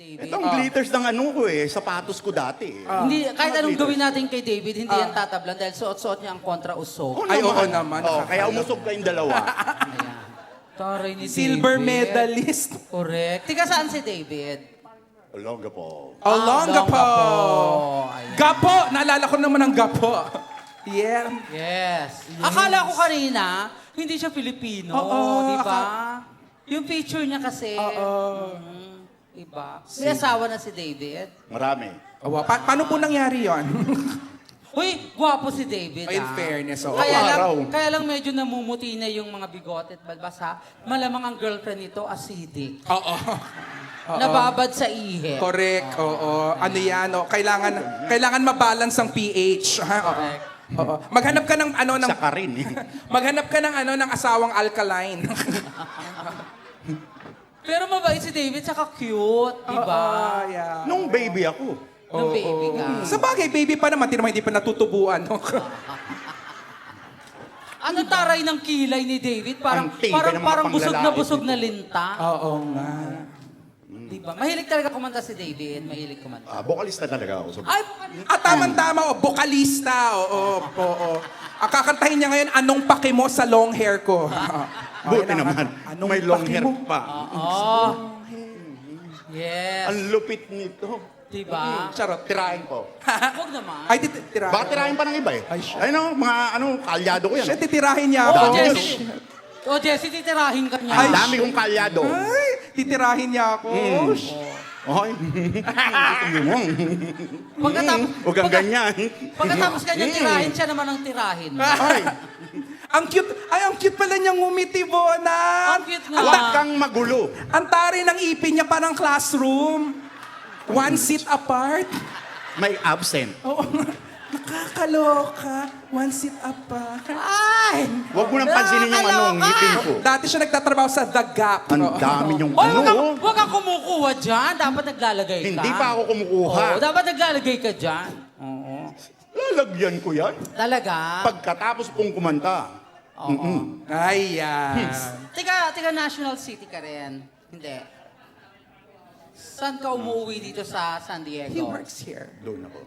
David. Ito ang glitters ng ano ko sapatos ko dati. Hindi, kahit Mga anong glitters. gawin natin kay David, hindi yan tatablan dahil suot-suot niya ang kontra-usok. Ay, oo naman. Kaya umusog kayong dalawa. Ayan. Taray ni Silver David. medalist. Correct. Tiga saan si David? Olonga po. Olonga po. Ayan. Gapo! Naalala ko naman ang gapo. Yeah. Yes. Akala ko kanina, hindi siya Filipino. Oo, di ba? Yung picture niya kasi. Iba. May asawa na si David. Marami. Paano po nangyari yon? Uy, gwapo si David. In fairness, oo. Araw. Kaya lang medyo namumuti na yung mga bigote at balbasa. Malamang ang girlfriend nito acidic. Oo. Nababad sa ihe. Correct. Oo. Ano yan? Oh. Kailangan mabalance ang pH. Ha? Oo. Correct. Oo. Maghanap ka ng ano ng Sa ka rin maghanap ka ng ano ng asawang alkaline. Pero mabait si David, saka cute, di ba? Oo, yeah. Nung baby ako. Nung baby ka. Sa bagay, baby pa naman, hindi pa natutubuan. No? Ano taray ng kilay ni David? Parang Ang tibay ng mga parang busog na panglalait busog nito. na linta. Oo nga. Di ba? Mahilig talaga kumanta si David. Mahilig kumanta. Vocalista talaga ako. So, Ay, Tama-tama, bokalista. Oo. Ang kakantahin niya ngayon, anong paki mo sa long hair ko? buti naman. Anong May long paki hair mo? pa. oh. Yes. Ang lupit nito. Di ba? Charot, tirahin ko. Huwag naman. Ay, titirahin. Baka tirahin pa ng iba Ay, shit. Ay no, mga kalyado ko yan. Siya, titirahin niya Oh, ako. Jessie. Oh, Jessie, titirahin ka niya. Ang dami kong kalyado. Ay, titirahin niya ako. Ay, Pagkatapos, huwag kang ganyan. pagkatapos kanya tirahin, siya naman ang tirahin. Ay, Ang cute pala niyang ngumiti, Bona. Ang cute nga. huwag kang magulo. Ang tari ng ipin niya parang classroom. One seat apart. May absent. Oo. Nakakaloka. One seat apart. Ay! Huwag mo nang pansinin yung anong ngipin ko. Dati siya nagtatrabaho sa The Gap. Ang Oo. dami yung Oy, ano. huwag kang kumukuha dyan. Dapat naglalagay ka. Hindi pa ako kumukuha. Oo, dapat naglalagay ka dyan. Oo. Lalagyan ko yan. Talaga? Pagkatapos kong kumanta. Oo. Ay, yan. Tiga National City ka rin. Hindi. Saan ka umuwi dito sa San He Diego? works here. Doon ako.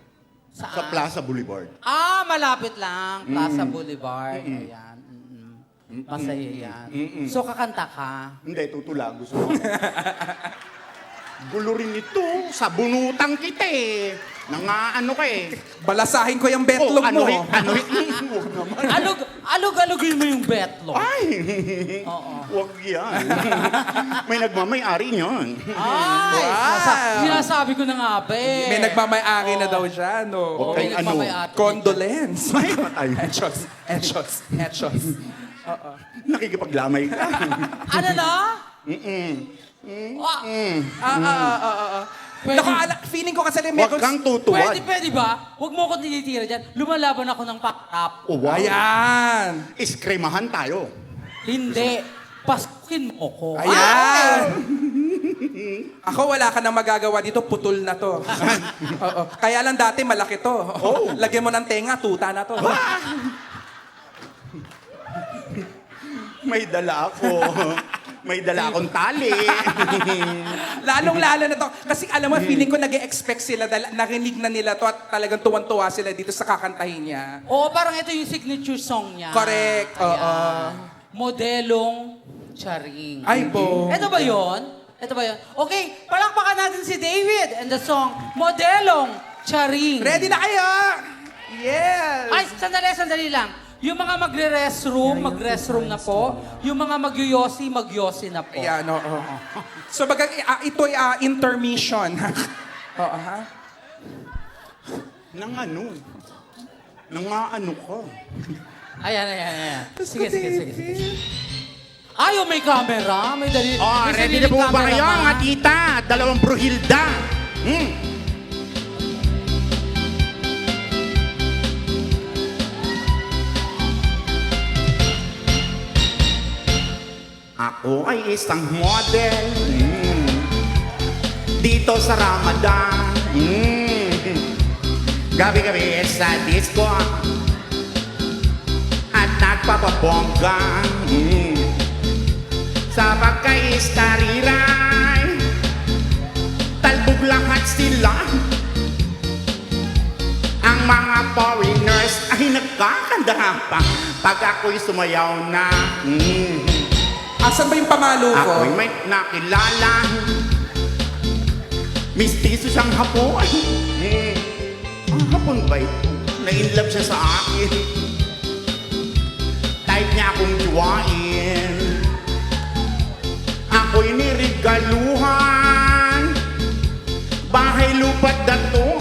Saan? Sa Plaza Boulevard. Ah, malapit lang. Plaza Boulevard. Ayan. Masaya yan. So, kakanta ka? Hindi, tutula. Gusto ko. Gulo rin ito. Sa bunutang kita eh. Nangaano ka eh. Balasahin ko yung betlog mo. Ano huwag naman. Alug-alugin mo yung betlog. Ay! Oo. Huwag yan. May nagmamay-ari niyan. Ay! Wow. Sinasabi ko na nga ba eh. May nagmamay-ari na daw siya, no? Huwag Oo, kayong may ano. nagmamay-ari. Condolence. Ay, patay. Headshots. Nakikipaglamay ka. Ano na? Pwede. Feeling ko kasi Huwag kang tutuwad. Pwede ba? Huwag mo ko tinitira dyan. Lumalaban ako ng pack-up. Oh, wow. Ayan. Iskremahan tayo. Hindi. Paskukin mo ko. Ayan. Ako wala ka nang magagawa dito, putol na to. Oo. Kaya lang dati malaki to. Oh. Lagyan mo ng tenga, tuta na to. May dala ako. May dala akong tali. Lalong-lalo na to. Kasi alam mo, feeling ko nag-expect sila dahil narinig na nila to at talagang tuwan-tuwa sila dito sa kakantahin niya. Oo, parang ito yung signature song niya. Correct. Oo. Modelong Charing. Ay po. Ito ba yun? Ito ba yun? Okay, palakpakan natin si David and the song Modelong Charing. Ready na kayo? Yes! Ay, sandali lang. Yung mga mag-restroom na po. Yung mga magyoyosi na po. Ayan, oo. So, ito'y intermission. Oo, ha? Nang ano? Nangaano ka? Ayan. Sige. Ay, may camera. May dali. Oh, may ready na sariling po ba camera kayo, ba? mga tita? Dalawang Bruhilda. Ako ay isang model dito sa Ramadan. Gabi-gabi sa disco at nagpapabongga sa pagkaistariray. Talbog lahat sila. Ang mga foreigners ay nagkakanda pa pag ako'y sumayaw na. Asan ba yung pamalo ko? Ako'y may nakilala. Mistiso siyang hapon. Ang hapon ba ito? Na-inlove siya sa akin. Type niya akong juwain. Ako'y nirigaluhan. Bahay lupa't dato.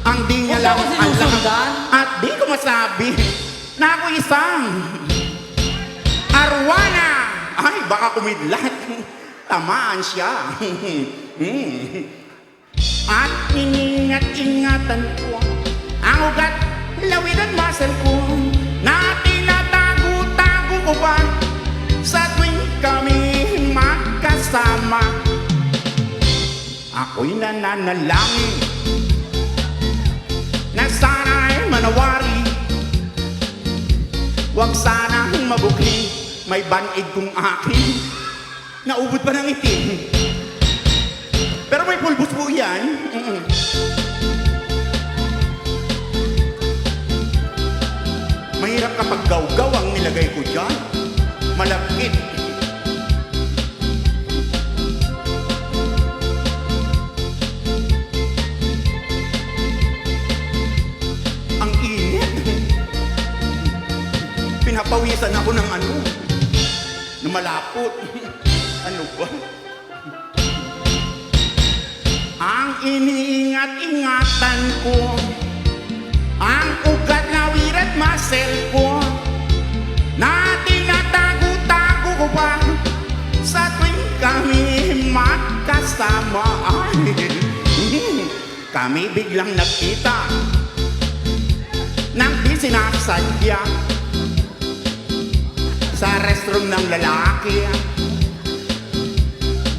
Ang di niya lang Huwag mo ako sinusundan. at di ko masabi na ako isang arwana. Ay, baka kumidlat. Tamaan siya. At iningat-ingatan ko ang ugat, lawid at muscle ko na tinatago-tago ko pa sa tuwing kami magkasama. Ako'y nananalangin na sana'y manawari. Huwag sanang mabukli, may banid kong akin. Naubod pa ng itim. Pero may pulbos po yan. Mahirap kapag gaw-gaw ang nilagay ko dyan. Malapit. Ang init. Pinapawisan ako ng ano. Na malapot. Ano ba? Ang iniingat-ingatan ko, ang ugat na wirat muscle ko, na tinatago-tago ko pa sa tuwing kami magkasama. Kami biglang nagkita nang di sinasadya sa restroom ng lalaki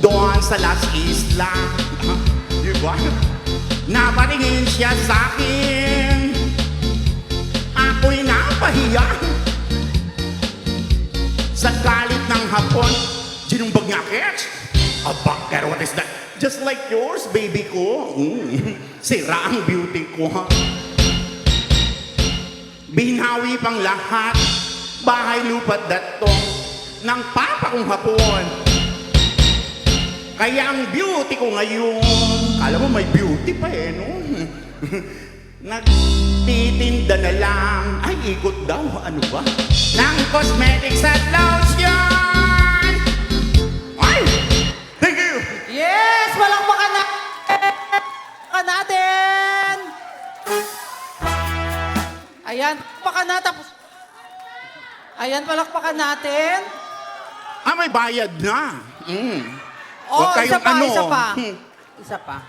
doon sa Las Islas. Diba? Napatingin siya sa akin. Ako'y napahiya. Sa galit ng hapon, sinumbag niya Kets. Aba, pero what is that? Just like yours, baby ko. Sira ang beauty ko. Binawi pang lahat. Bahay lupa't dato ng papa kong hapon. Kaya ang beauty ko ngayon, kala mo may beauty pa eh, no? Nagtitinda na lang, ay ikot daw, ano ba? Ng cosmetics at lotion! Ay! Thank you! Yes! Palakpakan natin! Ayan, palakpakan na tapos. Ayan, palakpakan natin. Ah, may bayad na. Oh, Huwag isa kayong pa, ano. isa pa. Isa pa.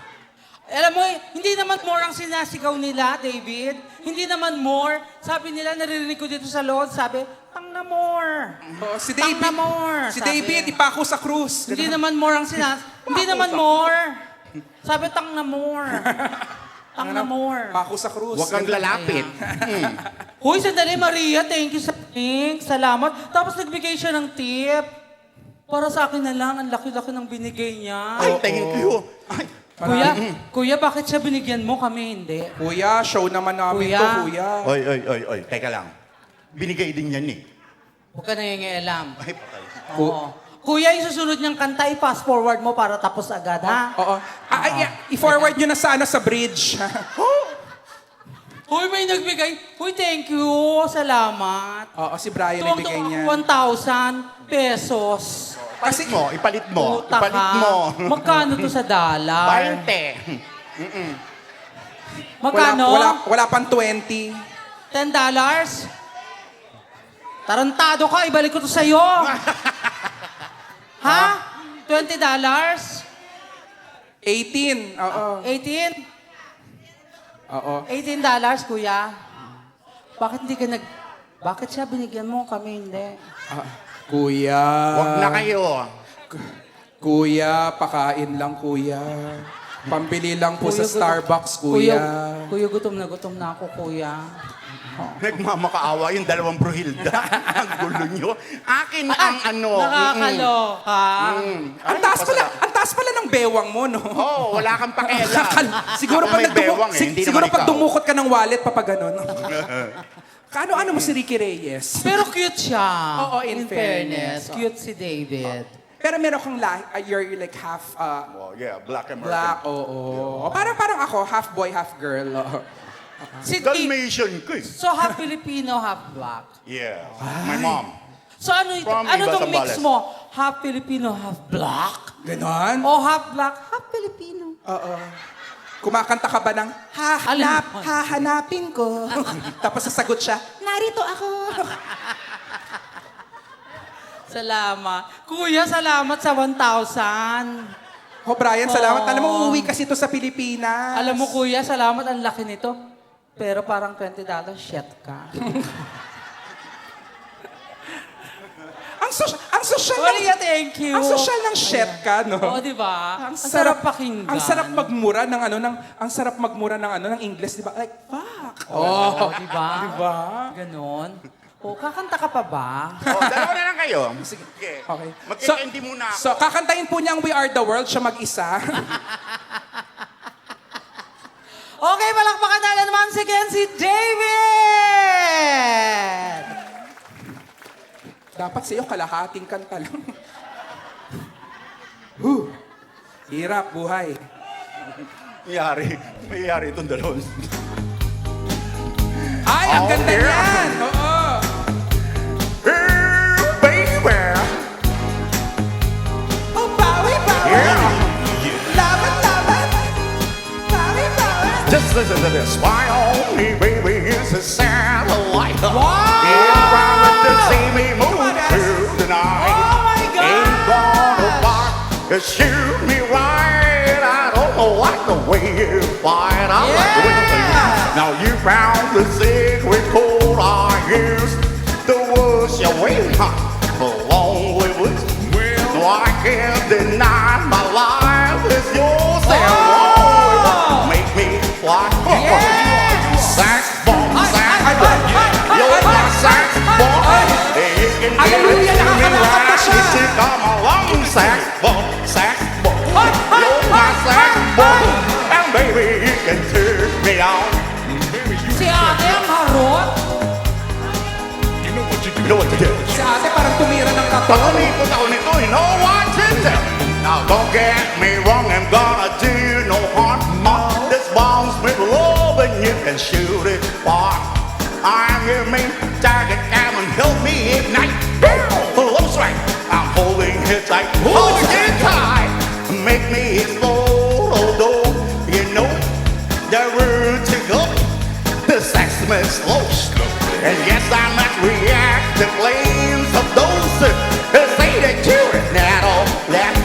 Alam mo, hindi naman more ang sinasigaw nila, David. Hindi naman more. Sabi nila, naririnig ko dito sa loob, sabi, tang na more. Oh, si Tang David. na more. Si sabi. David, ipako sa krus. Hindi naman more ang Hindi naman more. Sabi, tang na more. Tang na more. Pako sa krus. Huwag kang lalapit. Huy, sandali, Maria. Thank you sa link. Salamat. Tapos nagbigay siya ng tip. Para sa akin na lang, ang laki-laki ng binigay niya. Ay, thank you. Ay, Kuya, bakit siya binigyan mo, kami hindi? Kuya, show naman namin Kuya. to, kuya. oy, teka lang. Binigay din yan eh. Huwag ka nangingialam. Ay, patay. Oo. Kuya, yung susunod niyang kanta, i-fast forward mo para tapos agad, ha? Oo. I-forward nyo na sana sa bridge. Uy, may nagbigay. Uy, thank you. Salamat. Oo, si Brian Tuwang nagbigay niya. 1,000 pesos. Ipalit mo, ipalit mo. Puta Ipalit ka. mo. Magkano to sa dollar? 20. Magkano? Wala pang 20. $10? Tarantado ka, ibalik ko to sa'yo. Ha? $20? 18. Oo. 18? Oo. $18, kuya. Bakit hindi ka Bakit siya binigyan mo, kami hindi? Kuya. Huwag na kayo. Kuya, pakain lang, kuya. Pambili lang po sa Starbucks, kuya. Kuya, gutom na ako, kuya. Nagmamakaawa yung dalawang Bruhilda. Ang gulo nyo. Akin ang ano. Nakakaloka. Ang taas pala ng bewang mo, no? Oo, wala kang pakialam. siguro Ako pag may bewang hindi siguro naman pag ikaw. dumukot ka ng wallet, papaganon. Ano mo si Ricky Reyes? Pero cute siya. Oo, in fairness. Cute si David. Pero meron kang you're like half Oh, yeah, black American. black, oo. Parang ako, half boy, half girl. Oo. Si David. Dalmatian ko eh. So, half Filipino, half black. Yeah, my mom. So, ano From tong mix Ibasambales. mo? Half Filipino, half black? Ganon? O half black, half Filipino? Oo. Kumakanta ka ba ng, hahanapin ko. Tapos sasagot siya, narito ako. Salamat. Kuya, salamat sa 1,000. Oh, Brian, salamat. Oo. Alam mo, uuwi kasi ito sa Pilipinas. Alam mo, kuya, salamat. Ang laki nito. Pero parang $20, shit ka. Ang social Kuya, thank you. Ang social ng shit ka, no? Oo, di ba? Ang sarap pakinggan. Ang sarap magmura ng ang sarap magmura ng English, di ba? Like, fuck. Oo, di ba? Di ba? Ganon. O, kakanta ka pa ba? Oh, dalawa na lang kayo. Sige. Okay. Magkikindi muna ako. So, kakantayin po niya ang We Are the World, siya mag-isa. Okay, palakpakan na naman si David! Dapat sa'yo, kalahating kanta lang. Hirap, buhay. Mayayari itong dalawang. Ay, ang Oh, ganda dear. niyan! Oo. Baby. Oh, bawi, bawi. Yeah. Laban, laban. Bawi, bawi. Just listen to this. My only baby is a satellite. Wow! Ain't promised to see me move Come on, guys. through the night. Oh my God! Ain't gonna bark to shoot me right. I don't like the way you fight. I like the way you play. Now you found the secret code I used to wash away my lonely woods. No, I can't deny my life is yours and Oh! make me fly. Yes! Saxophone, Ay, saxophone. You're my saxophone. Hey, you can give it Hallelujah, to me nakakalakad na right. siya. You come along, saxophone, saxophone. You're my saxophone. And baby, you can turn me on. Si ate ang harot. You know what to do. Si ate parang tumira ng katawan. Pag-umikot ako nito, you know what to do. Now don't get me wrong, I'm gonna do you no harm. This bomb's made with love and you can shoot it far. I'm your main target, come and help me ignite. Love strike, I'm holding it tight. Hold it tight, make me explode. Although you know the route to go, the saxophone slow. And yes, I must react to claims of those who say that you're an adult. That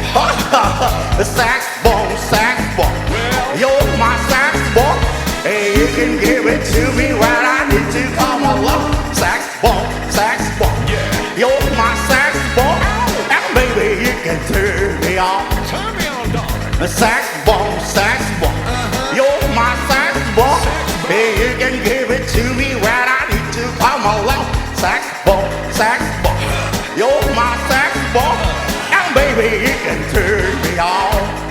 the saxophone, saxophone. You're my saxophone. Hey, you can give it to me when I need to come along. Saxophone, saxophone. You're my saxophone. And baby, you can turn me on. Turn me on, darling. Saxophone, saxophone. You're my saxophone. Hey, you can give it to me when I need to come along. Saxophone, saxophone. You're my saxophone. And baby, you can turn me on.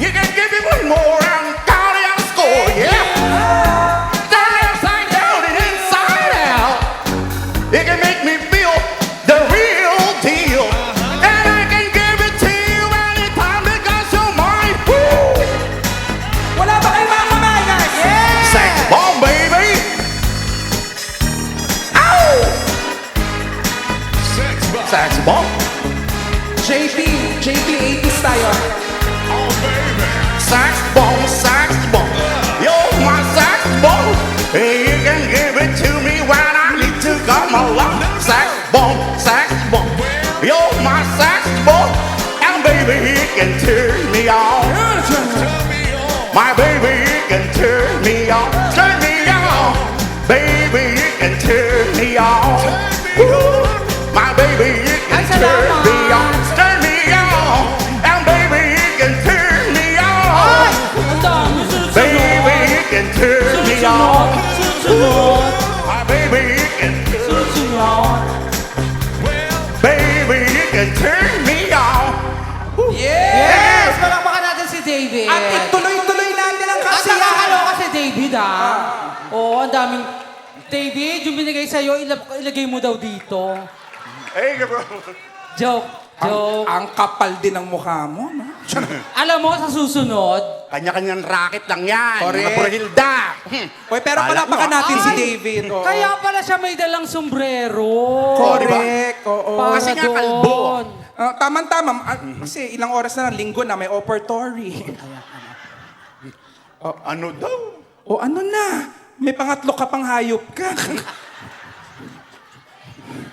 You can give me one more and count it and score, yeah. Turn it upside down and inside out. You can make me feel the real deal. And I can give it to you anytime because you're mine. Woo! Wala ba kayo mga kamay, guys? Saxophone, baby. Ow! Saxophone. JP 80s tayo. Saxophone, saxophone. You're my saxophone. Hey, you can give it to me when I need to come along. Saxophone, saxophone. You're my saxophone. And baby, you can turn me on. My baby, you can turn me on. Turn me on. Baby, you can turn me on. Woo. My baby, you can Ay, turn salamat. me on. Turn me on. And baby, you can turn me on. Ang dami, susunod. Baby, you can turn me on. Susunod. David. At ituloy-tuloy natin ang At kasiyahan. nakakaloka si David, Oo, ang daming... David, yung binigay sa'yo, ilagay mo daw dito. Hey, bro. Joke. Ang kapal din ng mukha mo, no? Alam mo, sa susunod, Kanya-kanyang racket lang yan. Correct. Mga Brunhilda. Oy, pero Kala palapakan mo, natin si ay, David. Oo. kaya pala siya may dalang sombrero. Correct, oo. Para Kasi nga doon. kalbo. Tama-tama. Kasi ilang oras na, linggo na, may operatory. Ano daw? O ano na? May pangatlo ka pang hayop ka.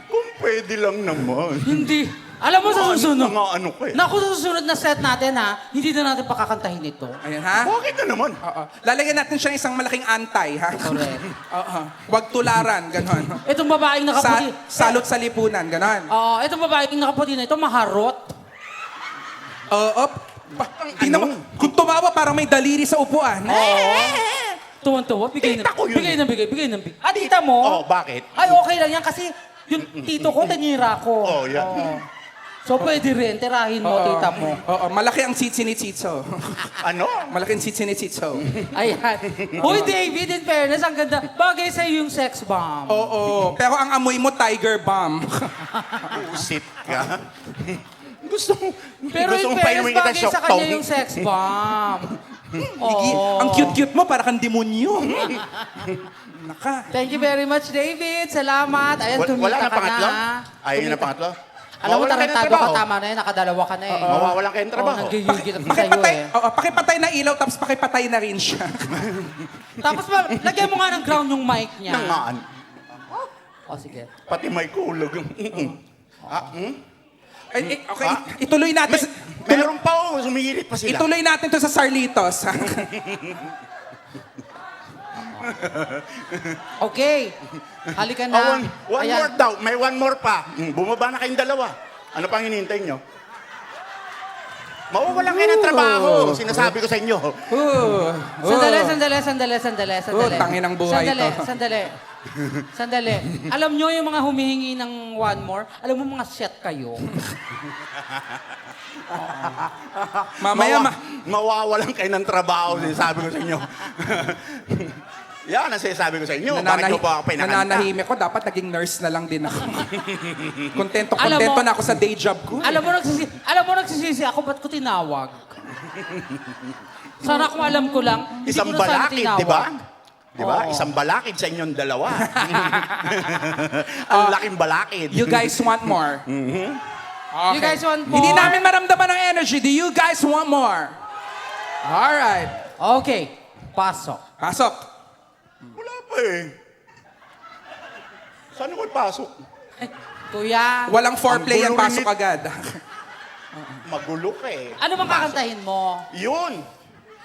Kung pwede lang naman. Hindi. Alam mo, sa susunod. Ano ko eh. Naku, sa susunod na set natin, hindi na natin pakakantahin ito. Ayan, ha? Bakit na naman? Oo. Lalagyan natin siya ng isang malaking antay, ha? Correct. Oo. Huwag tularan, ganon. Itong babaeng nakaputi. Salot sa lipunan, ganon. Itong babaeng nakaputi na ito, maharot. Oo. Tingnan mo, kung tumawa, parang may daliri sa upuan. Tuwan-tuwa, bigay Tita ko yun. bigay ng bigay. Tita mo? Bakit? Ay, okay lang yan kasi yung tito ko, tanira ko. Yan. Oo. So, pwede rin, tirahin mo, tita mo. Oo, malaki ang sitsi ni Chitso. Ano? Malaki ang sitsi ni Chitso. Ayan. Uy, David, in fairness, ang ganda. Bagay sa'yo yung sex bomb. Oo, pero ang amoy mo, tiger bomb. Usit ka. Gusto Pero gusto in mong fairness, painumin kita bagay shock sa kanya tone. yung sex bomb. Oo. Ang cute-cute mo, para kang demonyo. Naka. Thank you very much, David. Salamat. Ayan, Wala tumita na ka pangatlo? na. Ayaw na pangatlo? Alam mo, Mawawalan kayo ng tarantado ka, trabaho. tama na yun. Nakadalawa ka na eh. Mawawalan kayo ng trabaho. Nanggigigil ako sa'yo Pakipatay, eh. pakipatay na ilaw, tapos pakipatay na rin siya. Tapos, lagyan mo nga ng ground yung mic niya. Nangaan. O, sige. Pati may kulog. Okay, ituloy natin. Meron pa sumigilip pa sila. Ituloy natin to sa Sarlitos. Okay. Halika na. One Ayan. more daw. May one more pa. Bumaba na kayong dalawa. Ano pang hinihintay nyo? Mawawalan kayo ng trabaho. Sinasabi ko sa inyo. Sandali. Tangin ang buhay Sandali. Alam nyo yung mga humihingi ng one more? Alam mo mga shit kayo. Mamaya, Mawawalan kayo ng trabaho. Sinasabi ko sa inyo. Yan ang sinasabi ko sa inyo. Bakit mo pa ako pinakanta? nananahimik ko, dapat naging nurse na lang din ako. Kontento Alam mo- na ako sa day job ko. Alam mo, nagsisisi ako, ba't ko tinawag? Sana kung alam ko lang, hindi Isang ko na sana balakid, tinawag. di ba? Di ba? Oo. Isang balakid sa inyong dalawa. Ang laking balakid. You guys want more? Okay. You guys want more? Hindi namin maramdaman ang energy. Do you guys want more? Alright. Okay. Pasok. Pasok. Wala pa eh. Saan ako pasok? Kuya, Walang foreplay yan, gulo pasok nit- agad. Magulo ka eh. ano bang kakantahin mo? Yun.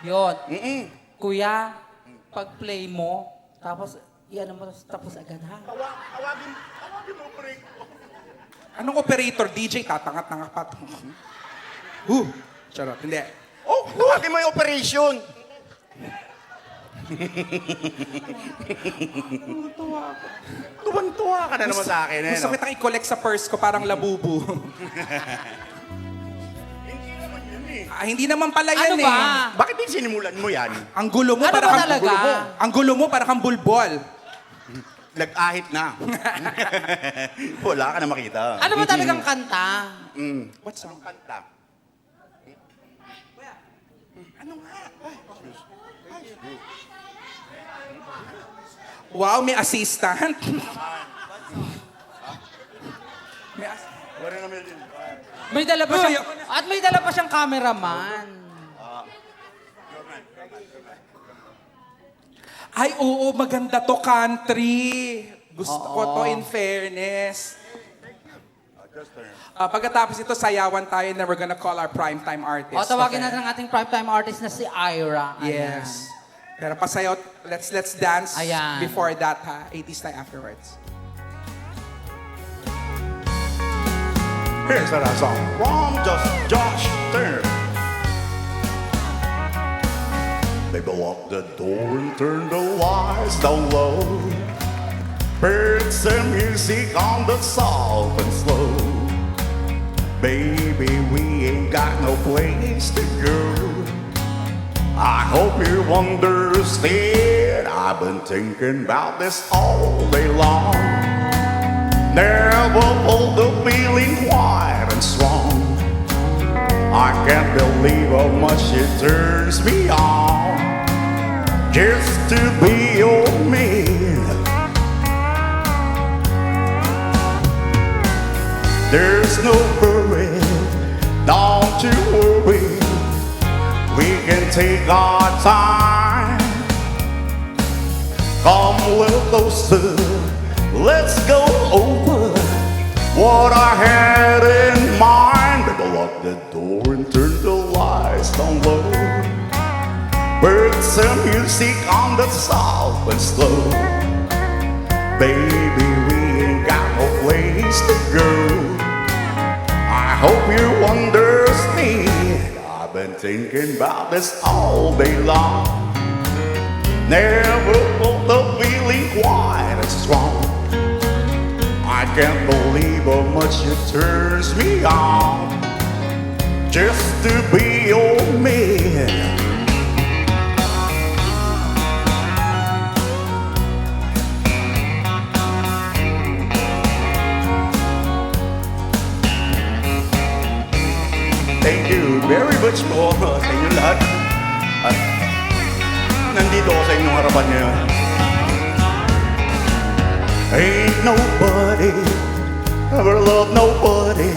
Yun. Mm-mm. Kuya, pag-play mo, tapos, iyan mo, tapos agad ha? Tawagin mo break. Anong operator? DJ, tatangat ng apat. Charot, hindi. Oh, tawagin mo yung operation. Tuwan-tuwa ka na naman sa akin eh. Gusto No? kitang i-collect sa purse ko parang labubu. Hindi naman pala yan Ano ba? Bakit din sinimulan mo yan? Ang gulo mo Ano para ba kang talaga? Ang gulo mo para kang bulbol. Nag-ahit na. Wala ka na makita. Ano ba talagang kanta? What song? Kanta. Wow, may assistant. Wala na meron. May dala pa siyang, at may dala pa siyang cameraman. Ay, oo, maganda to country. Gusto ko to in fairness. Pagkatapos ito, sayawan tayo na we're gonna call our primetime artist. O, tawagin okay? natin ang ating primetime artist na si Ira. Ayan. Yes. Pero pasayaw, let's dance Ayan. before that, ha? 80s time afterwards. Here's a song from just Josh Turner. Baby, lock the door and turn the lights down low. Put some music on the soft and slow. Baby, we ain't got no place to go. I hope you understand. I've been thinking about this all day long. Never hold the feeling quiet and strong. I can't believe how much it turns me on just to be your man. There's no hurry, don't you worry. We can take our time. Come a little closer, let's go over what I had in mind. Baby, lock the door and turn the lights down low. Put some music on the soft and slow. Baby, we ain't got no place to go. I hope you understand. I've been thinking about this all day long. Never felt the feeling quite as strong. I can't believe how much it turns me on just to be your man. Thank you very much po sa inyo lahat. At nandito ako sa inyong harapan ngayon. Ain't nobody ever loved nobody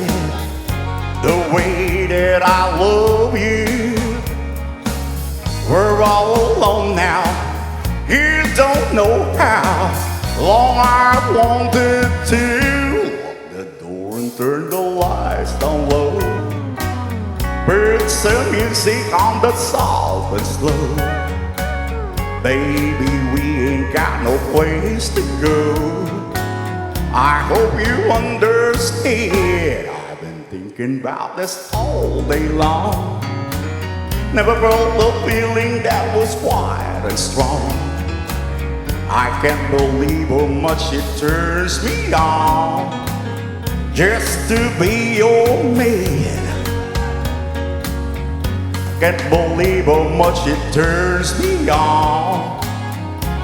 the way that I love you. We're all alone now. You don't know how long I've wanted to lock the door and turn the lights down low. Put some music on the soft and slow. Baby, we ain't got no place to go. I hope you understand. I've been thinking about this all day long. Never felt the feeling that was quiet and strong. I can't believe how much it turns me on just to be your man. Can't believe how much it turns me on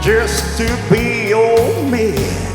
just to be your man.